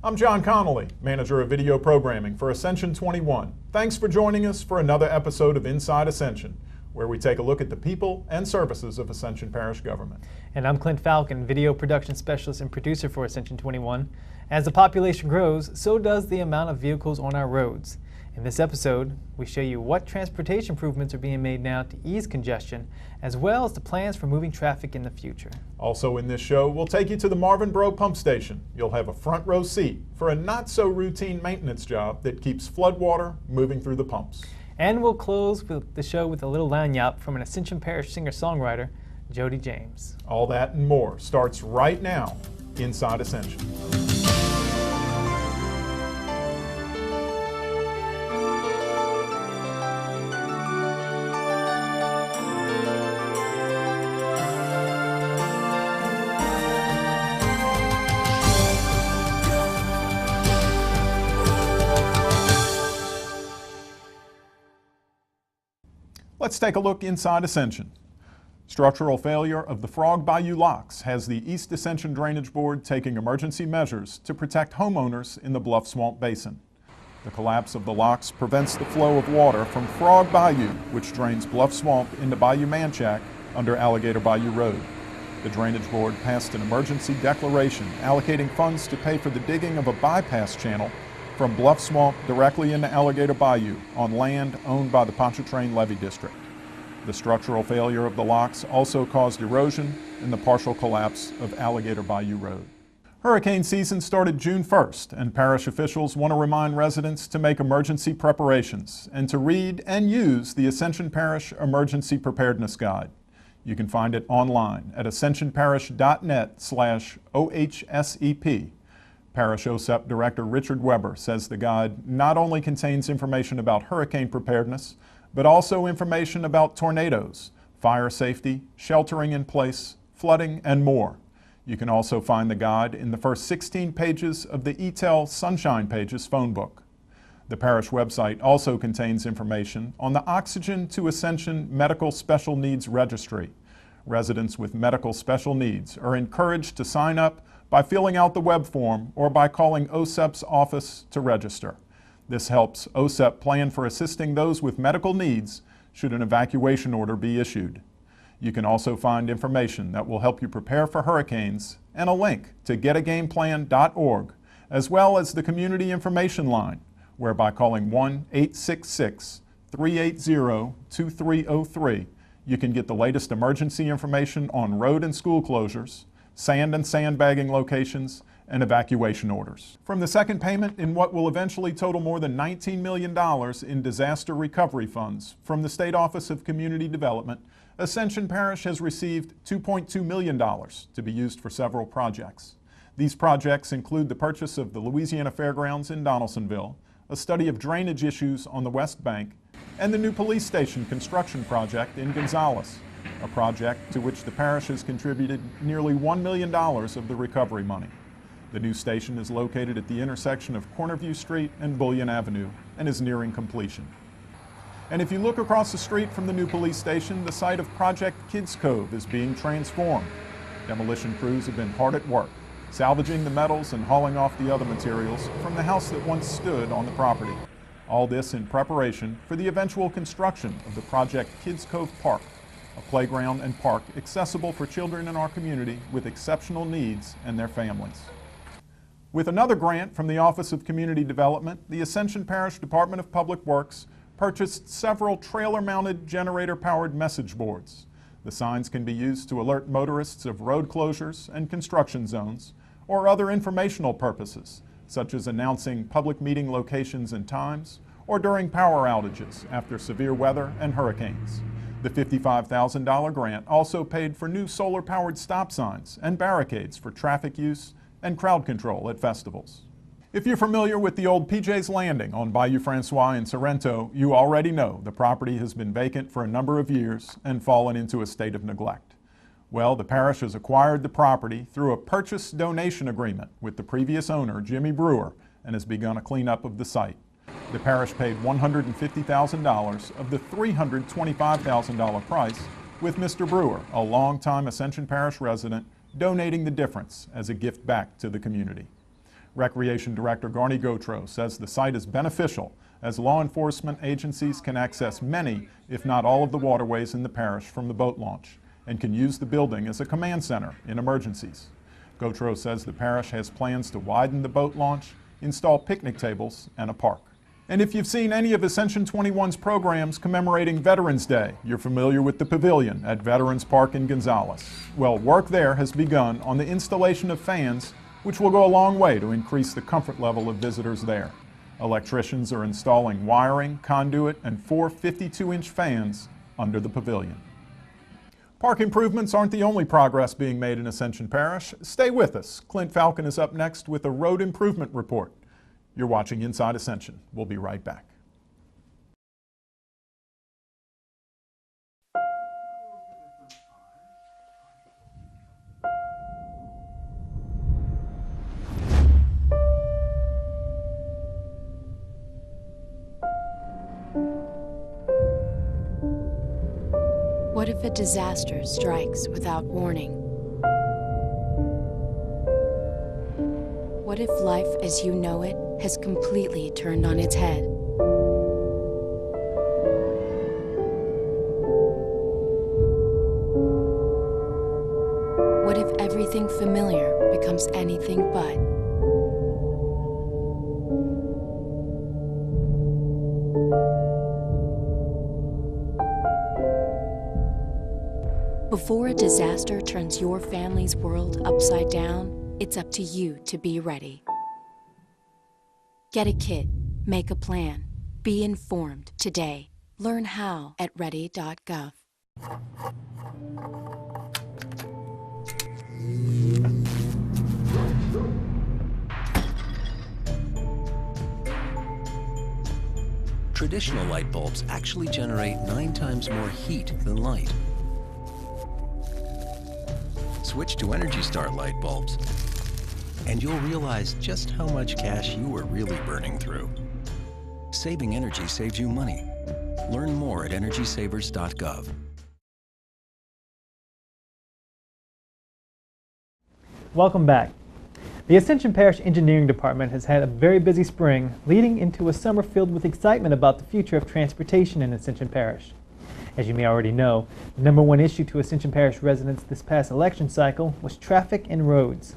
I'm John Connolly, Manager of Video Programming for Ascension 21. Thanks for joining us for another episode of Inside Ascension, where we take a look at the people and services of Ascension Parish government. And I'm Clint Falcon, Video Production Specialist and Producer for Ascension 21. As the population grows, so does the amount of vehicles on our roads. In this episode, we show you what transportation improvements are being made now to ease congestion, as well as the plans for moving traffic in the future. Also in this show, we'll take you to the Marvin Bro pump station. You'll have a front row seat for a not-so-routine maintenance job that keeps flood water moving through the pumps. And we'll close with the show with a little lagniappe from an Ascension Parish singer-songwriter, Jody James. All that and more starts right now, Inside Ascension. Let's take a look inside Ascension. Structural failure of the Frog Bayou locks has the East Ascension Drainage Board taking emergency measures to protect homeowners in the Bluff Swamp Basin. The collapse of the locks prevents the flow of water from Frog Bayou, which drains Bluff Swamp into Bayou Manchac under Alligator Bayou Road. The Drainage Board passed an emergency declaration allocating funds to pay for the digging of a bypass channel from Bluff Swamp directly into Alligator Bayou on land owned by the Pontchartrain Levee District. The structural failure of the locks also caused erosion and the partial collapse of Alligator Bayou Road. Hurricane season started June 1st, and parish officials want to remind residents to make emergency preparations and to read and use the Ascension Parish Emergency Preparedness Guide. You can find it online at ascensionparish.net/OHSEP. Parish OSEP Director Richard Weber says the guide not only contains information about hurricane preparedness, but also information about tornadoes, fire safety, sheltering in place, flooding, and more. You can also find the guide in the first 16 pages of the ETEL Sunshine Pages phone book. The parish website also contains information on the Oxygen to Ascension Medical Special Needs Registry. Residents with medical special needs are encouraged to sign up by filling out the web form or by calling OSEP's office to register. This helps OSEP plan for assisting those with medical needs should an evacuation order be issued. You can also find information that will help you prepare for hurricanes and a link to getagameplan.org, as well as the community information line, where by calling 1-866-380-2303, you can get the latest emergency information on road and school closures, sand and sandbagging locations, and evacuation orders. From the second payment in what will eventually total more than $19 million in disaster recovery funds from the State Office of Community Development, Ascension Parish has received $2.2 million to be used for several projects. These projects include the purchase of the Louisiana Fairgrounds in Donaldsonville, a study of drainage issues on the West Bank, and the new police station construction project in Gonzales, a project to which the parish has contributed nearly $1 million of the recovery money. The new station is located at the intersection of Cornerview Street and Bullion Avenue and is nearing completion. And if you look across the street from the new police station, the site of Project Kids Cove is being transformed. Demolition crews have been hard at work, salvaging the metals and hauling off the other materials from the house that once stood on the property. All this in preparation for the eventual construction of the Project Kids Cove Park, a playground and park accessible for children in our community with exceptional needs and their families. With another grant from the Office of Community Development, the Ascension Parish Department of Public Works purchased several trailer-mounted generator-powered message boards. The signs can be used to alert motorists of road closures and construction zones, or other informational purposes, such as announcing public meeting locations and times, or during power outages after severe weather and hurricanes. The $55,000 grant also paid for new solar-powered stop signs and barricades for traffic use and crowd control at festivals. If you're familiar with the old PJ's Landing on Bayou Francois in Sorrento, you already know the property has been vacant for a number of years and fallen into a state of neglect. Well, the parish has acquired the property through a purchase donation agreement with the previous owner, Jimmy Brewer, and has begun a cleanup of the site. The parish paid $150,000 of the $325,000 price, with Mr. Brewer, a longtime Ascension Parish resident, donating the difference as a gift back to the community. Recreation Director Garni Gautreaux says the site is beneficial as law enforcement agencies can access many, if not all, of the waterways in the parish from the boat launch and can use the building as a command center in emergencies. Gautreaux says the parish has plans to widen the boat launch, install picnic tables, and a park. And if you've seen any of Ascension 21's programs commemorating Veterans Day, you're familiar with the pavilion at Veterans Park in Gonzales. Well, work there has begun on the installation of fans, which will go a long way to increase the comfort level of visitors there. Electricians are installing wiring, conduit, and 4 52-inch fans under the pavilion. Park improvements aren't the only progress being made in Ascension Parish. Stay with us. Clint Falcon is up next with a road improvement report. You're watching Inside Ascension. We'll be right back. What if a disaster strikes without warning? What if life as you know it has completely turned on its head? What if everything familiar becomes anything but? Before a disaster turns your family's world upside down, it's up to you to be ready. Get a kit, make a plan, be informed today. Learn how at ready.gov. Traditional light bulbs actually generate 9 times more heat than light. Switch to Energy Star light bulbs, and you'll realize just how much cash you were really burning through. Saving energy saves you money. Learn more at EnergySavers.gov. Welcome back. The Ascension Parish Engineering Department has had a very busy spring, leading into a summer filled with excitement about the future of transportation in Ascension Parish. As you may already know, the #1 issue to Ascension Parish residents this past election cycle was traffic and roads.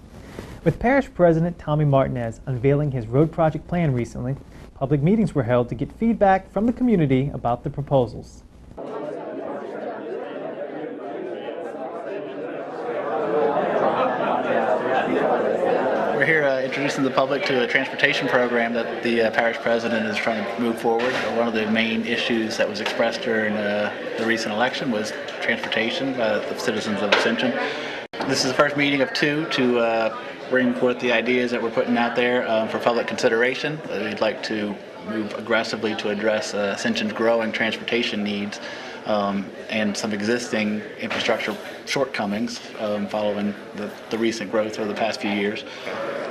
With Parish President Tommy Martinez unveiling his road project plan recently, public meetings were held to get feedback from the community about the proposals. We're here introducing the public to a transportation program that the parish president is trying to move forward. One of the main issues that was expressed during the recent election was transportation by the citizens of Ascension. This is the first meeting of 2 to bring forth the ideas that we're putting out there for public consideration. We'd like to move aggressively to address Ascension's growing transportation needs and some existing infrastructure shortcomings following the recent growth over the past few years.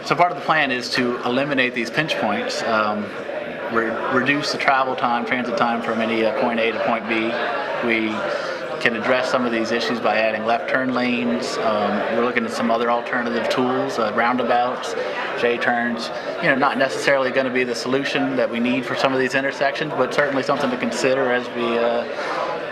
So part of the plan is to eliminate these pinch points, reduce the travel time, transit time from any point A to point B. We can address some of these issues by adding left turn lanes. We're looking at some other alternative tools, roundabouts, J-turns. Not necessarily going to be the solution that we need for some of these intersections, but certainly something to consider as we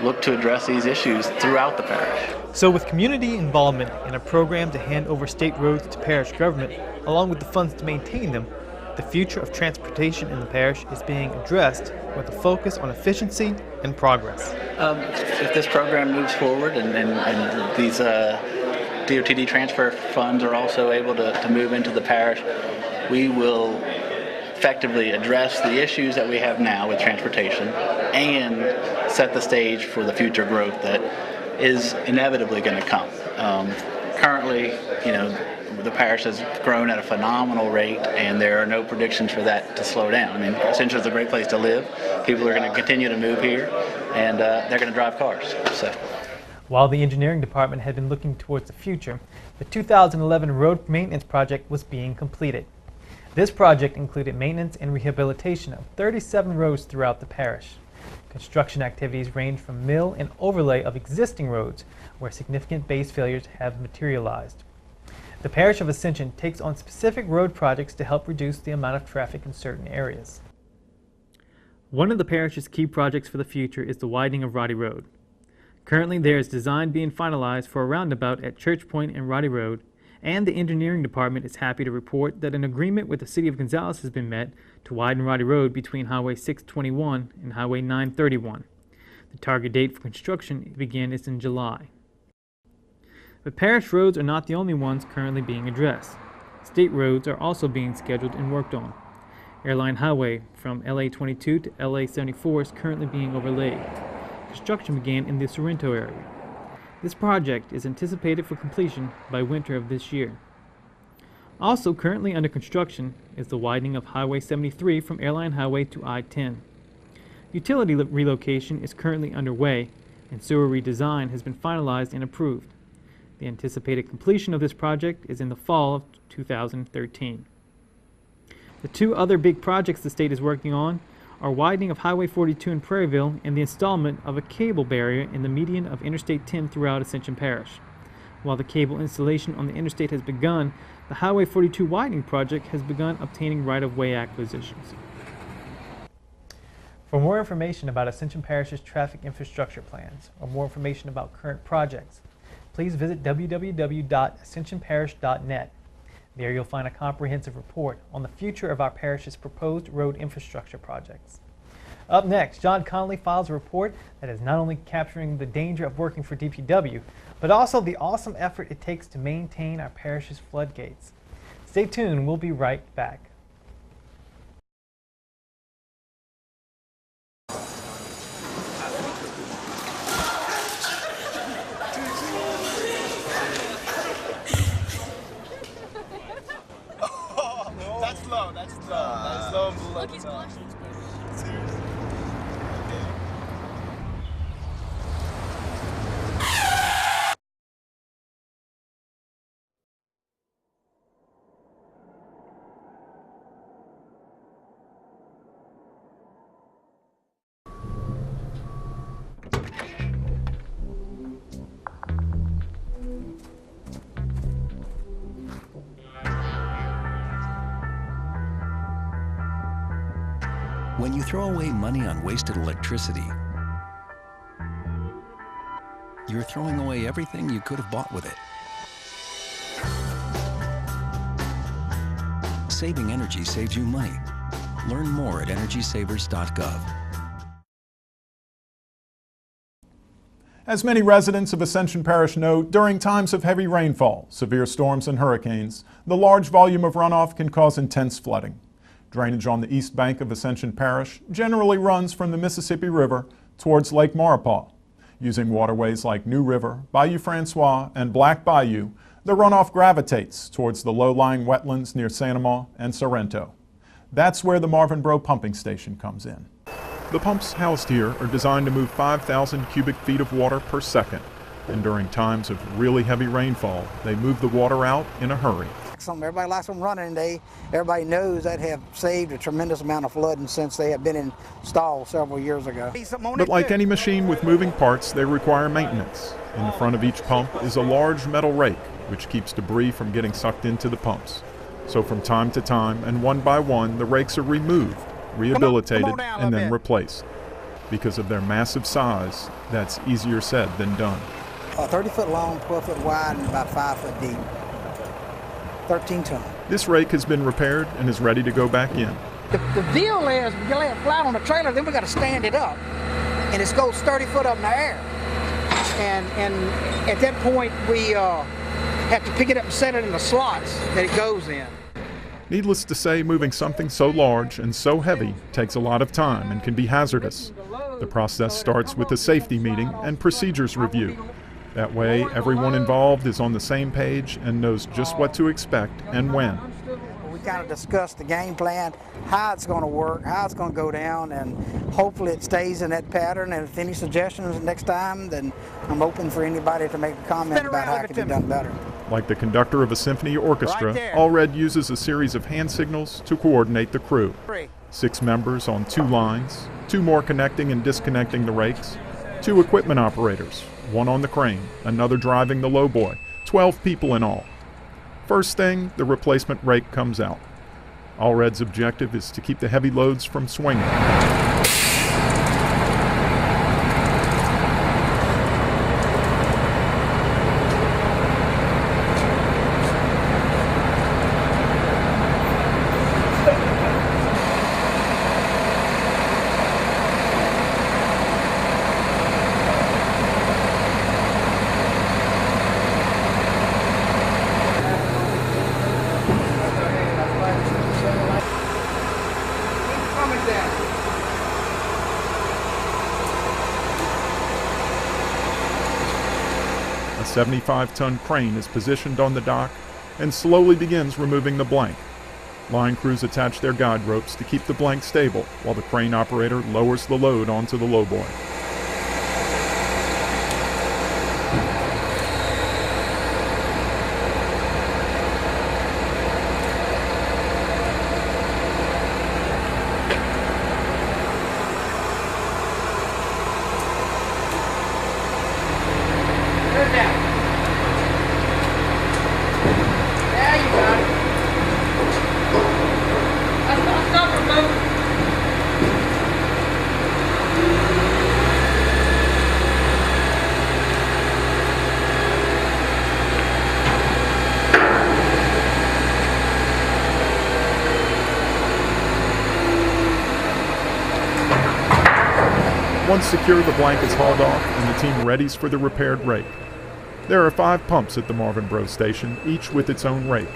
look to address these issues throughout the parish. So with community involvement in a program to hand over state roads to parish government, along with the funds to maintain them, the future of transportation in the parish is being addressed with a focus on efficiency and progress. If this program moves forward and these DOTD transfer funds are also able to move into the parish, we will effectively address the issues that we have now with transportation and set the stage for the future growth that is inevitably going to come. Currently, the parish has grown at a phenomenal rate, and there are no predictions for that to slow down. I mean, Ascension is a great place to live. People are going to continue to move here, and they're going to drive cars. So, while the engineering department had been looking towards the future, the 2011 road maintenance project was being completed. This project included maintenance and rehabilitation of 37 roads throughout the parish. Construction activities range from mill and overlay of existing roads where significant base failures have materialized. The Parish of Ascension takes on specific road projects to help reduce the amount of traffic in certain areas. One of the parish's key projects for the future is the widening of Roddy Road. Currently, there is design being finalized for a roundabout at Church Point and Roddy Road, and the engineering department is happy to report that an agreement with the City of Gonzales has been met to widen Roddy Road between Highway 621 and Highway 931. The target date for construction to begin is in July. But parish roads are not the only ones currently being addressed. State roads are also being scheduled and worked on. Airline Highway from LA 22 to LA 74 is currently being overlaid. Construction began in the Sorrento area. This project is anticipated for completion by winter of this year. Also currently under construction is the widening of Highway 73 from Airline Highway to I-10. Utility relocation is currently underway, and sewer redesign has been finalized and approved. The anticipated completion of this project is in the fall of 2013. The two other big projects the state is working on are widening of Highway 42 in Prairieville and the installment of a cable barrier in the median of Interstate 10 throughout Ascension Parish. While the cable installation on the interstate has begun, the Highway 42 widening project has begun obtaining right-of-way acquisitions. For more information about Ascension Parish's traffic infrastructure plans or more information about current projects, please visit www.ascensionparish.net. There you'll find a comprehensive report on the future of our parish's proposed road infrastructure projects. Up next, John Connolly files a report that is not only capturing the danger of working for DPW, but also the awesome effort it takes to maintain our parish's floodgates. Stay tuned, we'll be right back. Look, he's blushing. When you throw away money on wasted electricity, you're throwing away everything you could have bought with it. Saving energy saves you money. Learn more at energysavers.gov. As many residents of Ascension Parish know, during times of heavy rainfall, severe storms and hurricanes, the large volume of runoff can cause intense flooding. Drainage on the east bank of Ascension Parish generally runs from the Mississippi River towards Lake Maurepas. Using waterways like New River, Bayou Francois, and Black Bayou, the runoff gravitates towards the low-lying wetlands near Santa Maria and Sorrento. That's where the Marvin Bro pumping station comes in. The pumps housed here are designed to move 5,000 cubic feet of water per second, and during times of really heavy rainfall, they move the water out in a hurry. Everybody likes them running, and everybody knows that have saved a tremendous amount of flooding since they have been installed several years ago. But like any machine with moving parts, they require maintenance. In the front of each pump is a large metal rake, which keeps debris from getting sucked into the pumps. So from time to time, and one by one, the rakes are removed, rehabilitated, and then replaced. Because of their massive size, that's easier said than done. 30 foot long, 12 foot wide, and about 5 foot deep. 13 ton. This rake has been repaired and is ready to go back in. The deal is, we lay it flat on the trailer, then we got to stand it up, and it goes 30 foot up in the air. And at that point, we have to pick it up and set it in the slots that it goes in. Needless to say, moving something so large and so heavy takes a lot of time and can be hazardous. The process starts with a safety meeting and procedures review. That way, everyone involved is on the same page and knows just what to expect and when. We kind of discussed the game plan, how it's going to work, how it's going to go down, and hopefully it stays in that pattern. And if any suggestions next time, then I'm open for anybody to make a comment about how it can be done better. Like the conductor of a symphony orchestra, Allred uses a series of hand signals to coordinate the crew. 6 members on 2 lines, 2 more connecting and disconnecting the rakes, 2 equipment operators, 1 on the crane, another driving the lowboy, 12 people in all. First thing, the replacement rake comes out. Allred's objective is to keep the heavy loads from swinging. A 75-ton crane is positioned on the dock and slowly begins removing the blank. Line crews attach their guide ropes to keep the blank stable while the crane operator lowers the load onto the lowboy. Once secure, the blank is hauled off and the team readies for the repaired rake. There are 5 pumps at the Marvin Bros station, each with its own rake.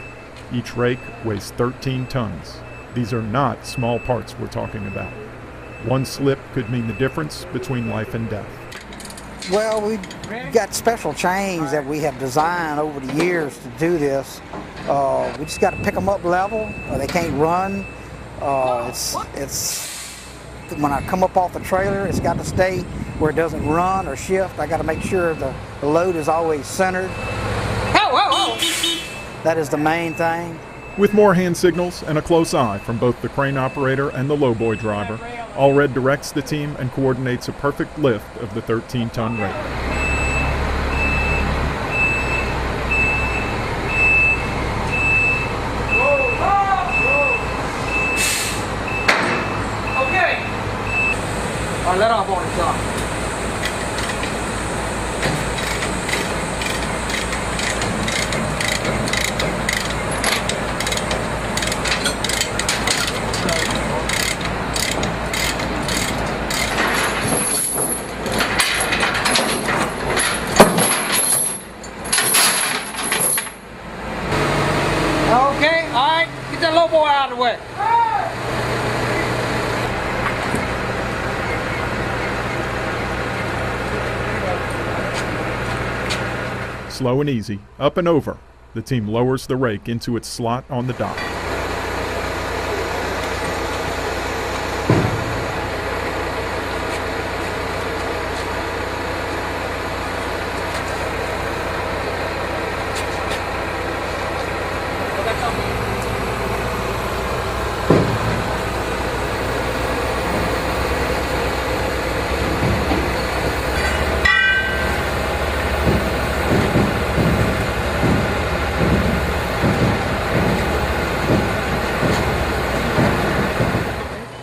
Each rake weighs 13 tons. These are not small parts we're talking about. One slip could mean the difference between life and death. Well, we've got special chains that we have designed over the years to do this. We just got to pick them up level, or they can't run. It's when I come up off the trailer, it's got to stay where it doesn't run or shift. I got to make sure the load is always centered. That is the main thing. With more hand signals and a close eye from both the crane operator and the lowboy driver, Allred directs the team and coordinates a perfect lift of the 13-ton rake. Let off on the top. Okay, all right, get that low boy out of the way. Slow and easy, up and over, the team lowers the rake into its slot on the dock.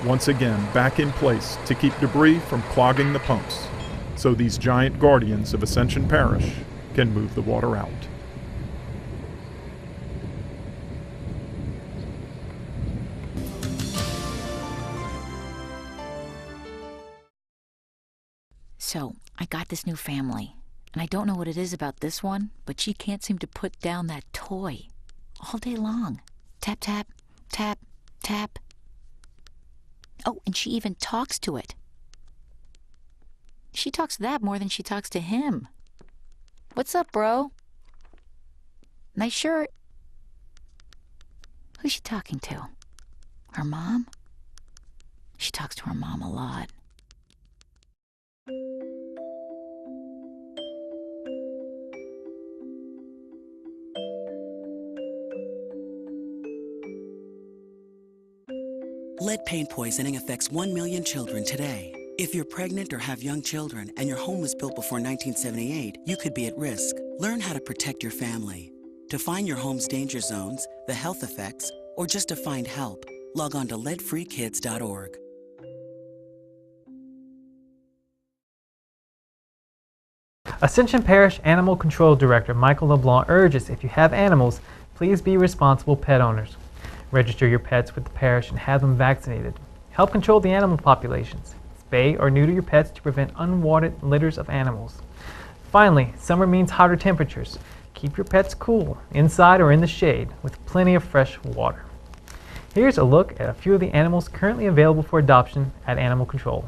Once again back in place to keep debris from clogging the pumps, so these giant guardians of Ascension Parish can move the water out. So, I got this new family, and I don't know what it is about this one, but she can't seem to put down that toy all day long. Tap, tap, tap, tap. Oh, and she even talks to it. She talks to that more than she talks to him. What's up, bro? Nice shirt. Who's she talking to? Her mom? She talks to her mom a lot. Lead paint poisoning affects 1 million children today. If you're pregnant or have young children and your home was built before 1978, you could be at risk. Learn how to protect your family. To find your home's danger zones, the health effects, or just to find help, log on to leadfreekids.org. Ascension Parish Animal Control Director Michael LeBlanc urges if you have animals, please be responsible pet owners. Register your pets with the parish and have them vaccinated. Help control the animal populations. Spay or neuter your pets to prevent unwanted litters of animals. Finally, summer means hotter temperatures. Keep your pets cool, inside or in the shade, with plenty of fresh water. Here's a look at a few of the animals currently available for adoption at Animal Control.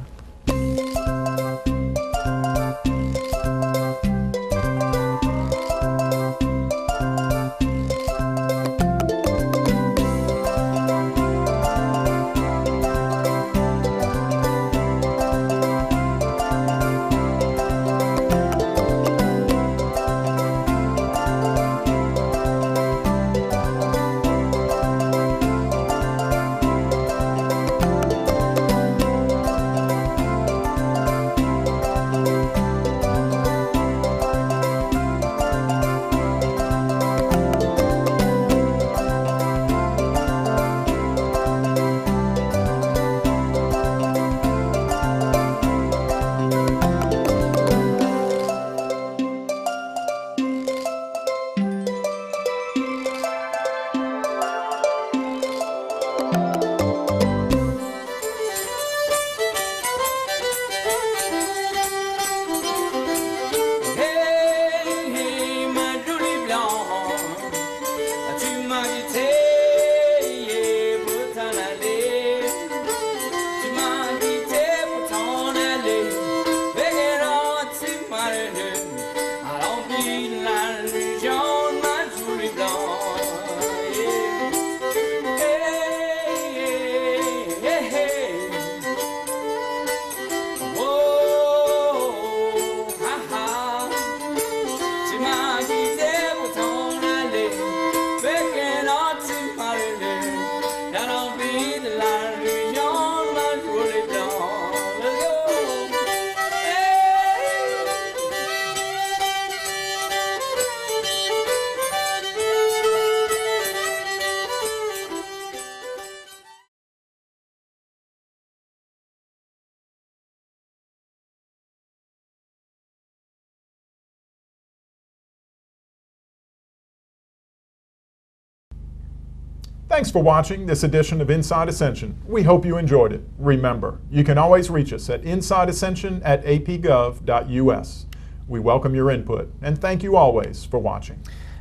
Thanks for watching this edition of Inside Ascension. We hope you enjoyed it. Remember, you can always reach us at insideascension@apgov.us. We welcome your input, and thank you always for watching.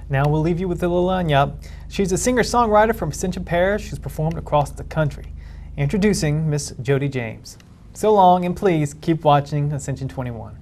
Now we'll leave you with Lila Lanyap. She's a singer-songwriter from Ascension Parish who's performed across the country. Introducing Miss Jody James. So long, and please keep watching Ascension 21.